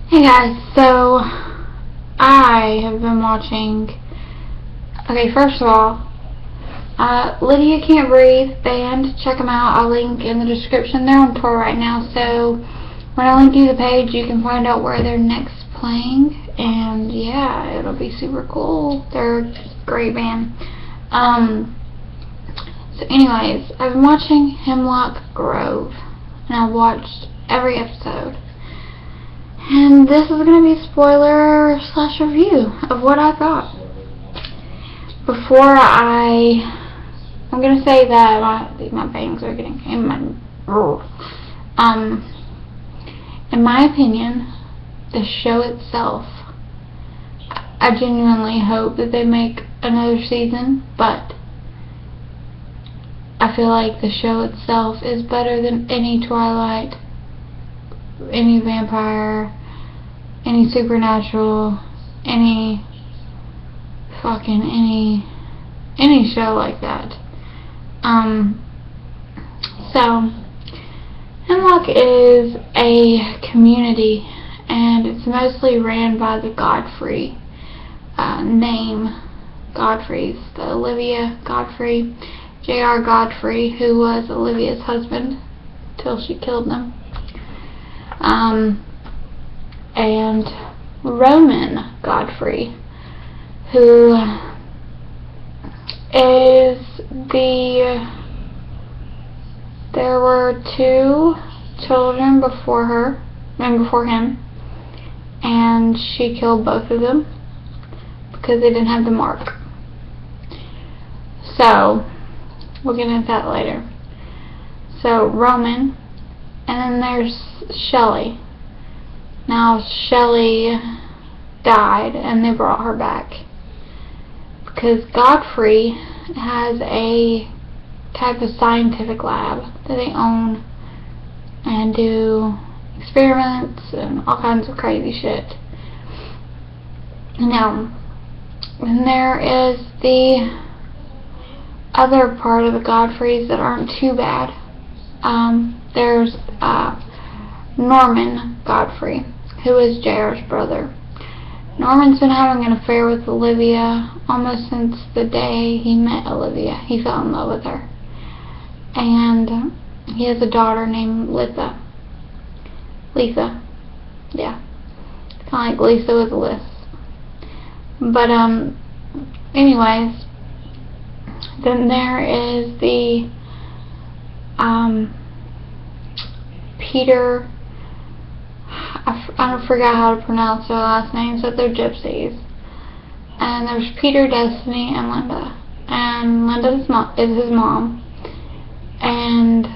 Hey guys, so I have been watching. Okay, first of all, Lydia Can't Breathe band. Check them out. I'll link in the description. They're on tour right now, so when I link you the page, you can find out where they're next playing. And yeah, it'll be super cool. They're a great band. So anyways, I've been watching Hemlock Grove, and I've watched every episode. And this is going to be a spoiler / review of what I thought. Before I'm going to say that my bangs are getting in my opinion, the show itself, I genuinely hope that they make another season, but I feel like the show itself is better than any Twilight, any vampire, any supernatural, any show like that. So Hemlock is a community, and it's mostly ran by the Godfrey name. Godfrey's the Olivia Godfrey, J.R. Godfrey, who was Olivia's husband till she killed him. And Roman Godfrey, who is there were 2 children before him, and she killed both of them because they didn't have the mark. So we'll get into that later. So Roman, and then there's Shelley. Now Shelley died, and they brought her back because Godfrey has a type of scientific lab that they own and do experiments and all kinds of crazy shit. Now, and there is the other part of the Godfreys that aren't too bad. There's Norman Godfrey, who is JR's brother. Norman's been having an affair with Olivia almost since the day he met Olivia. He fell in love with her. And he has a daughter named Litha. Yeah. Kind of like Lisa with a lisp. But, anyways, then there is the, Peter, I forgot how to pronounce their last names, but they're gypsies. And there's Peter, Destiny, and Linda. And Linda is his mom. And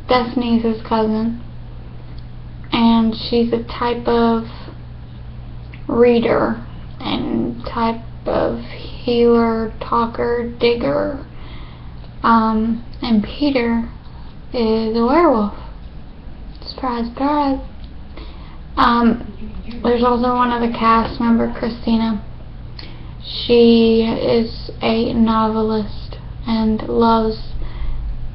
Destiny's his cousin. And she's a type of reader and type of healer, talker, digger. And Peter is a werewolf. Surprise, surprise. There's also one other cast member, Christina. She is a novelist and loves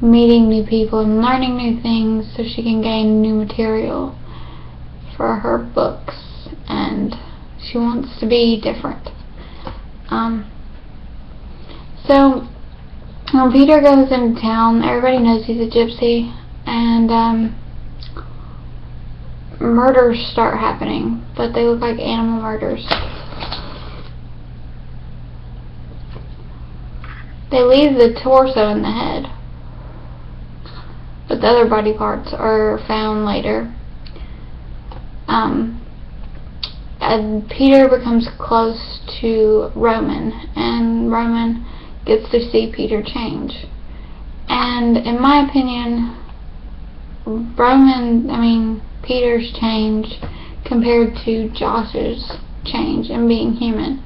meeting new people and learning new things so she can gain new material for her books, and she wants to be different. So when Peter goes into town, everybody knows he's a gypsy, and murders start happening, but they look like animal murders. They leave the torso in the head, but the other body parts are found later. And Peter becomes close to Roman, and Roman gets to see Peter change. And in my opinion, Peter's change compared to Josh's change and being human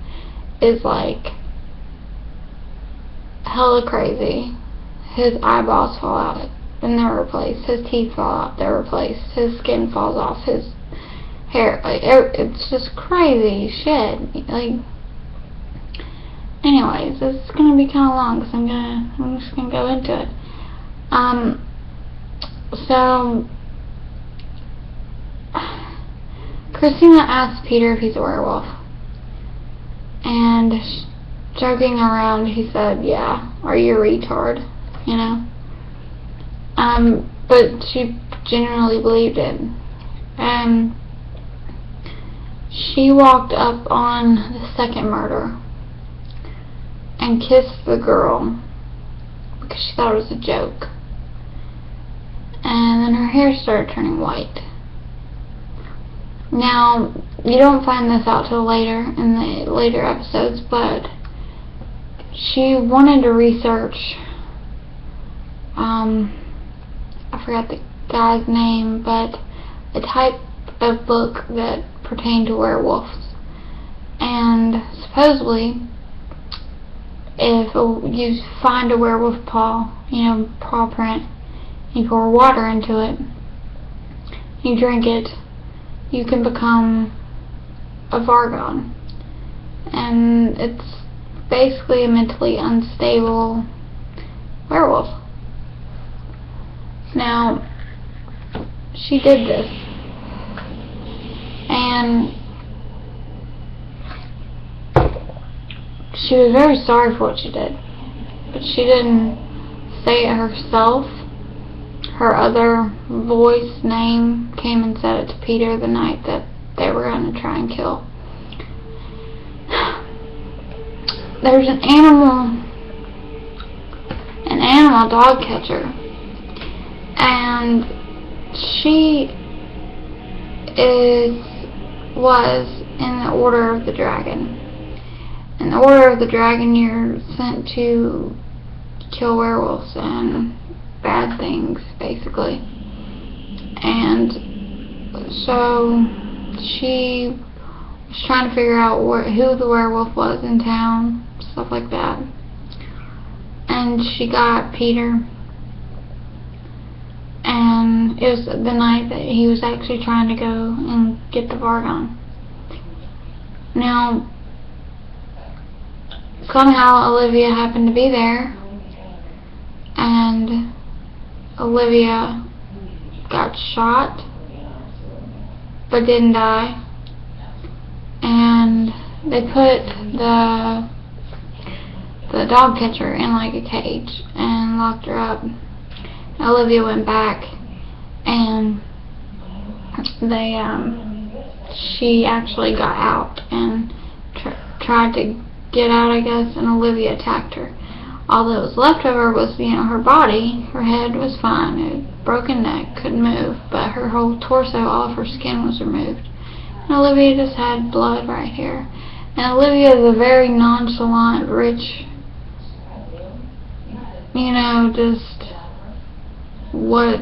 is like hella crazy. His eyeballs fall out and they're replaced. His teeth fall out, they're replaced. His skin falls off. His hair, it's just crazy shit. Anyways, this is gonna be kind of long because I'm just gonna go into it. So Christina asks Peter if he's a werewolf. And joking around, he said, yeah, are you a retard? You know? But she genuinely believed it. And she walked up on the second murder and kissed the girl because she thought it was a joke. And then her hair started turning white. Now, you don't find this out till later, in the later episodes, but she wanted to research, I forgot the guy's name, but a type of book that pertained to werewolves. And supposedly, if you find a werewolf paw, paw print, you pour water into it, you drink it, you can become a Vargon. And it's basically a mentally unstable werewolf. Now, she did this. And she was very sorry for what she did. But she didn't say it herself. Her other voice name came and said it to Peter the night that they were going to try and kill. There's an animal dog catcher, and she was in the Order of the Dragon. In the Order of the Dragon, you're sent to kill werewolves and bad things, basically. And so she was trying to figure out who the werewolf was in town, stuff like that. And she got Peter, and it was the night that he was actually trying to go and get the Vargon. Now, somehow Olivia happened to be there, and Olivia got shot but didn't die, and they put the dog catcher in like a cage and locked her up. Olivia went back, and she actually got out and tried to get out, I guess, and Olivia attacked her. All that was left of her was, her body. Her head was fine, a broken neck, couldn't move, but her whole torso, all of her skin was removed. And Olivia just had blood right here. And Olivia is a very nonchalant, rich, just what,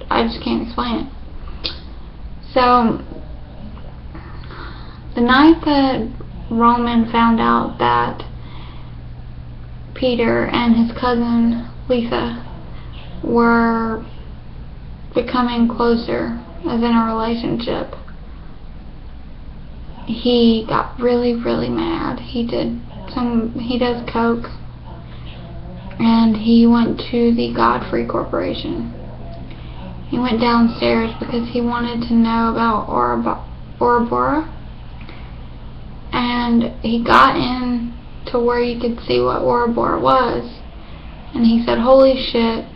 I just can't explain it. So, the night that Roman found out that Peter and his cousin Litha were becoming closer, as in a relationship, he got really, really mad. He does coke, and he went to the Godfrey Corporation. He went downstairs because he wanted to know about Ouroboros, and he got in to where you could see what Ouroboros was, and he said, holy shit.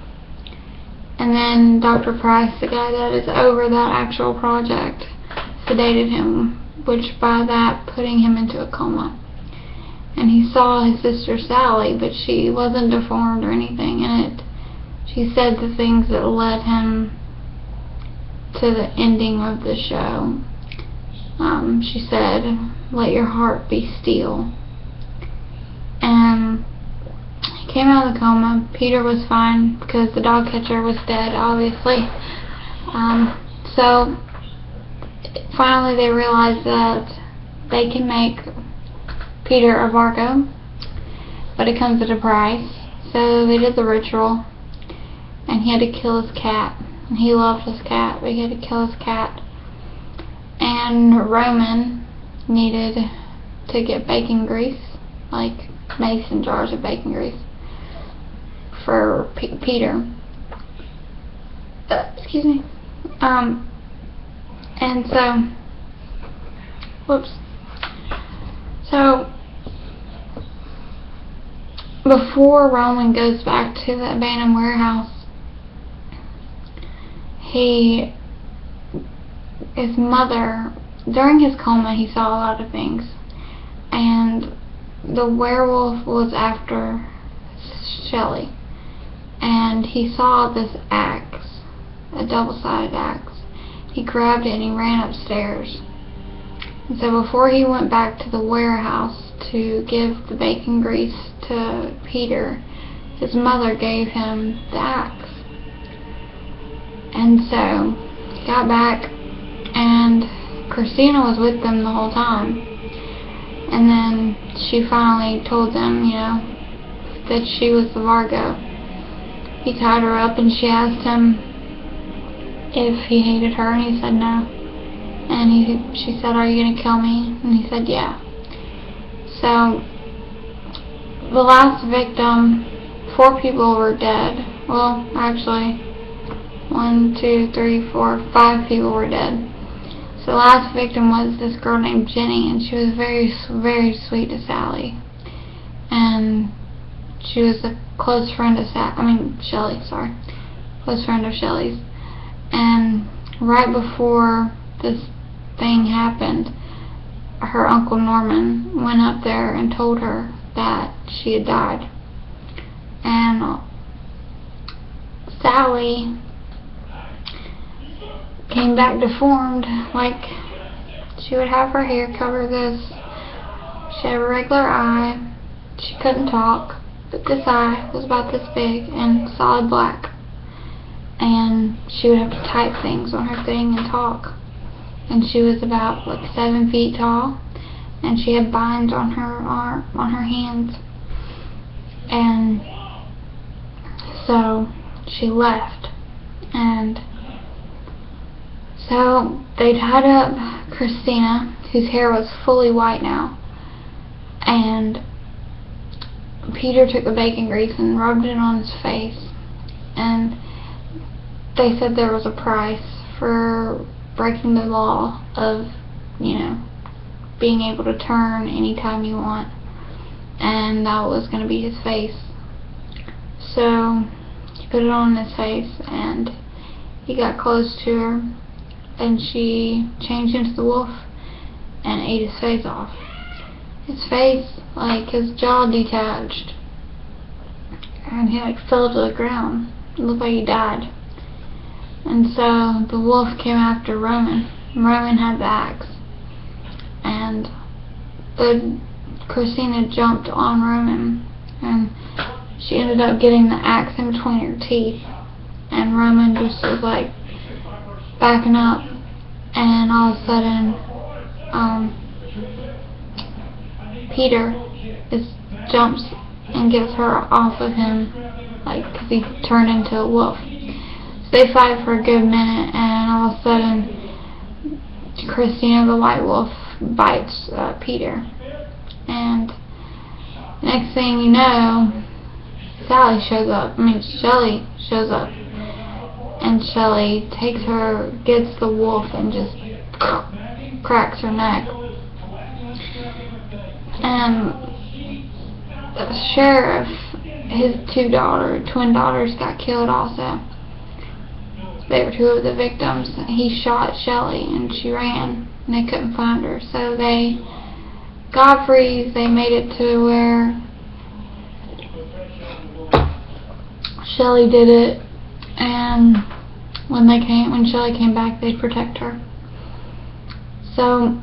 And then Dr. Price, the guy that is over that actual project, sedated him, which by that putting him into a coma. And he saw his sister Sally, but she wasn't deformed or anything, and she said the things that led him to the ending of the show. She said, let your heart be steel. And he came out of the coma. Peter was fine because the dog catcher was dead, obviously. So finally they realized that they can make Peter a Vargo, but it comes at a price. So they did the ritual, and he had to kill his cat. And he loved his cat, but he had to kill his cat. And Roman needed to get bacon grease, like mason jars of bacon grease, for Peter. Excuse me. And so Whoops. So, before Roman goes back to the abandoned warehouse, his mother, during his coma, he saw a lot of things. And the werewolf was after Shelly. And he saw this axe, a double-sided axe. He grabbed it and he ran upstairs. And so before he went back to the warehouse to give the bacon grease to Peter, his mother gave him the axe. And so he got back, and Christina was with them the whole time. And then she finally told them, that she was the Vargo. He tied her up and she asked him if he hated her, and he said no. And she said, "Are you going to kill me?" And he said, "Yeah." So, the last victim, 4 people were dead. Well, actually, 1, 2, 3, 4, 5 people were dead. So the last victim was this girl named Jenny, and she was very, very sweet to Sally. And she was a close friend of Shelly, close friend of Shelly's. And right before this thing happened, her Uncle Norman went up there and told her that she had died. And Sally came back deformed, like she would have her hair cover this. She had a regular eye. She couldn't talk, but this eye was about this big and solid black. And she would have to type things on her thing and talk. And she was about 7 feet tall, and she had binds on her hands. And so she left, and so they tied up Christina, whose hair was fully white now, and Peter took the bacon grease and rubbed it on his face, and they said there was a price for breaking the law of, being able to turn anytime you want, and that was going to be his face. So he put it on his face, and he got close to her, and she changed into the wolf and ate his face off. His face, his jaw detached, and he fell to the ground. It looked like he died. And so the wolf came after Roman. Roman had the axe, and Christina jumped on Roman, and she ended up getting the axe in between her teeth, and Roman just was backing up, and all of a sudden Peter just jumps and gets her off of him, because he turned into a wolf. They fight for a good minute, and all of a sudden, Christina the white wolf bites Peter. And next thing you know, Shelly shows up, and Shelly gets the wolf and just cracks her neck. And the sheriff, his 2 twin daughters got killed also. They were 2 of the victims. He shot Shelly, and she ran, and they couldn't find her. So Godfrey, they made it to where Shelly did it, and when Shelly came back, they'd protect her. So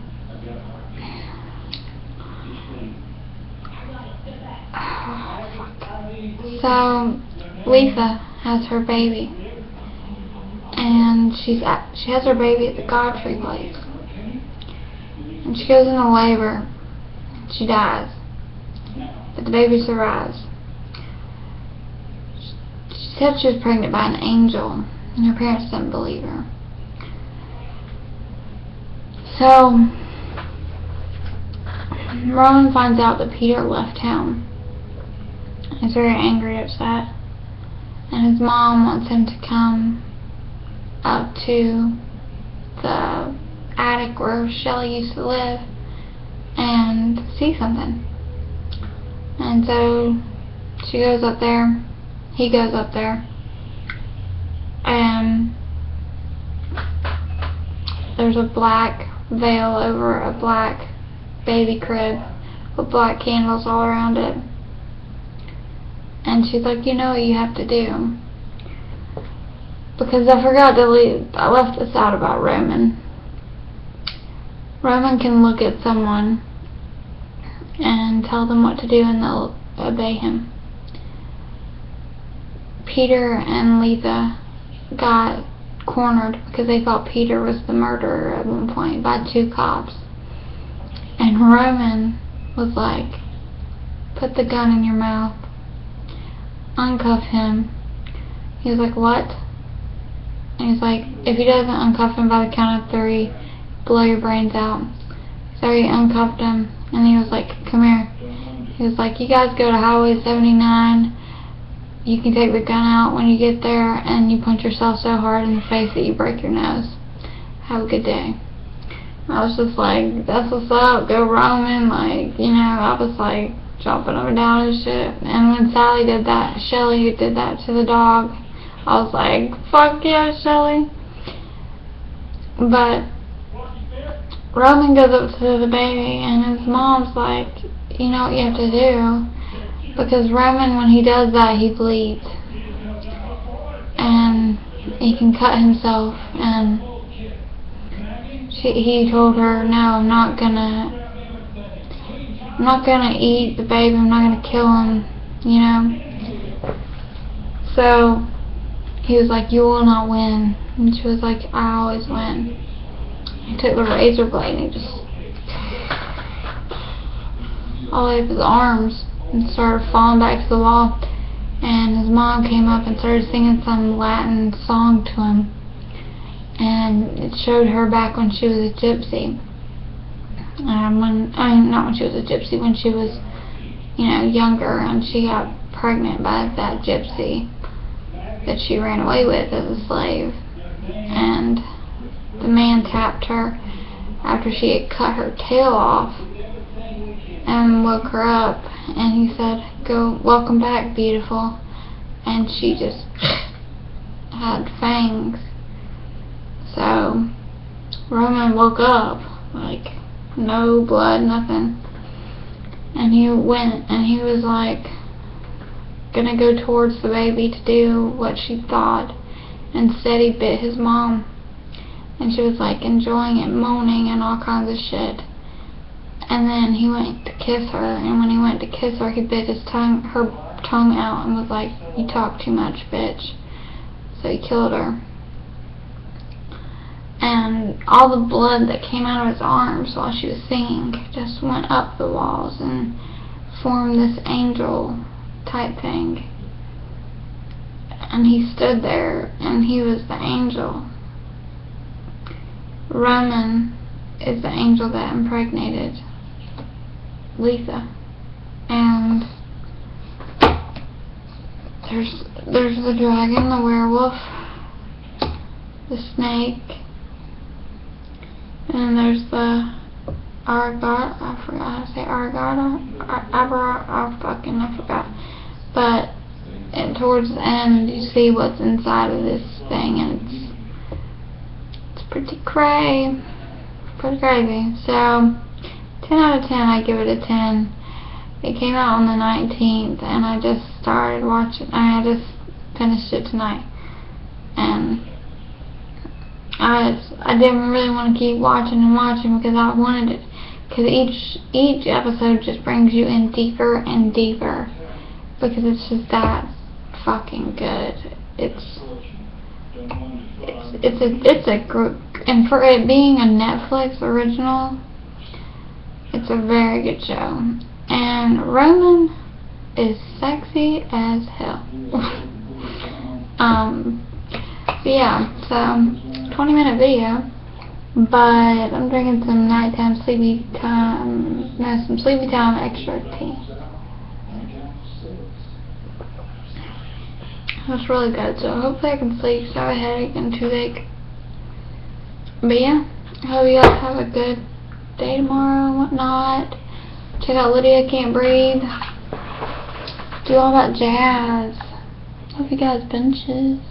Litha has her baby. And she has her baby at the Godfrey place. And she goes into labor. She dies. But the baby survives. She said she was pregnant by an angel, and her parents didn't believe her. So Rowan finds out that Peter left town. He's very angry, upset. And his mom wants him to come up to the attic where Shelley used to live and see something. And so she goes up there, he goes up there, and there's a black veil over a black baby crib with black candles all around it. And she's like, you know what you have to do. Because I forgot to I left this out about Roman. Roman can look at someone and tell them what to do and they'll obey him. Peter and Litha got cornered because they thought Peter was the murderer at one point by 2 cops. And Roman was like, put the gun in your mouth. Uncuff him. He was like, what? And he's like, if he doesn't uncuff him by the count of 3, blow your brains out. So he uncuffed him, and he was like, come here. He was like, you guys go to Highway 79. You can take the gun out when you get there, and you punch yourself so hard in the face that you break your nose. Have a good day. I was just like, that's what's up, go Roman. Like, you know, I was like jumping up and down and shit. And when Sally did that, Shelley did that to the dog, I was like, fuck yeah, Shelley. But Roman goes up to the baby and his mom's like, you know what you have to do, because Roman, when he does that, he bleeds and he can cut himself. And he told her, no, I'm not gonna eat the baby, I'm not gonna kill him, you know. So he was like, you will not win. And she was like, I always win. He took the razor blade and he just all over his arms and started falling back to the wall. And his mom came up and started singing some Latin song to him. And it showed her back when she was a gypsy. Not when she was a gypsy, when she was, you know, younger, and she got pregnant by that gypsy that she ran away with as a slave. And the man tapped her after she had cut her tail off and woke her up, and he said, go, welcome back, beautiful. And she just had fangs. So Roman woke up, like, no blood, nothing. And he went and he was like gonna go towards the baby to do what she thought. Instead he bit his mom. And she was like enjoying it, moaning and all kinds of shit. And then he went to kiss her, and when he went to kiss her, he bit her tongue out and was like, you talk too much, bitch. So he killed her. And all the blood that came out of his arms while she was singing just went up the walls and formed this angel type thing. And he stood there and he was the angel. Roman is the angel that impregnated Litha. And there's the dragon, the werewolf, the snake, and there's the Argata. I forgot how to say Argata. I forgot. But towards the end, you see what's inside of this thing, and it's pretty crazy. So 10 out of 10, I give it a 10. It came out on the 19th, and I just started watching. I just finished it tonight, and I didn't really want to keep watching because I wanted it, because each episode just brings you in deeper and deeper, because it's just that fucking good. It's a group, and for it being a Netflix original, it's a very good show. And Roman is sexy as hell. But yeah, so 20-minute video, but I'm drinking some nighttime sleepy time extra tea. That's really good, so hopefully I can sleep, so I have a headache and toothache. But yeah, I hope you guys have a good day tomorrow and whatnot. Check out Lydia Can't Breathe. Do all that jazz. Hope you guys benches.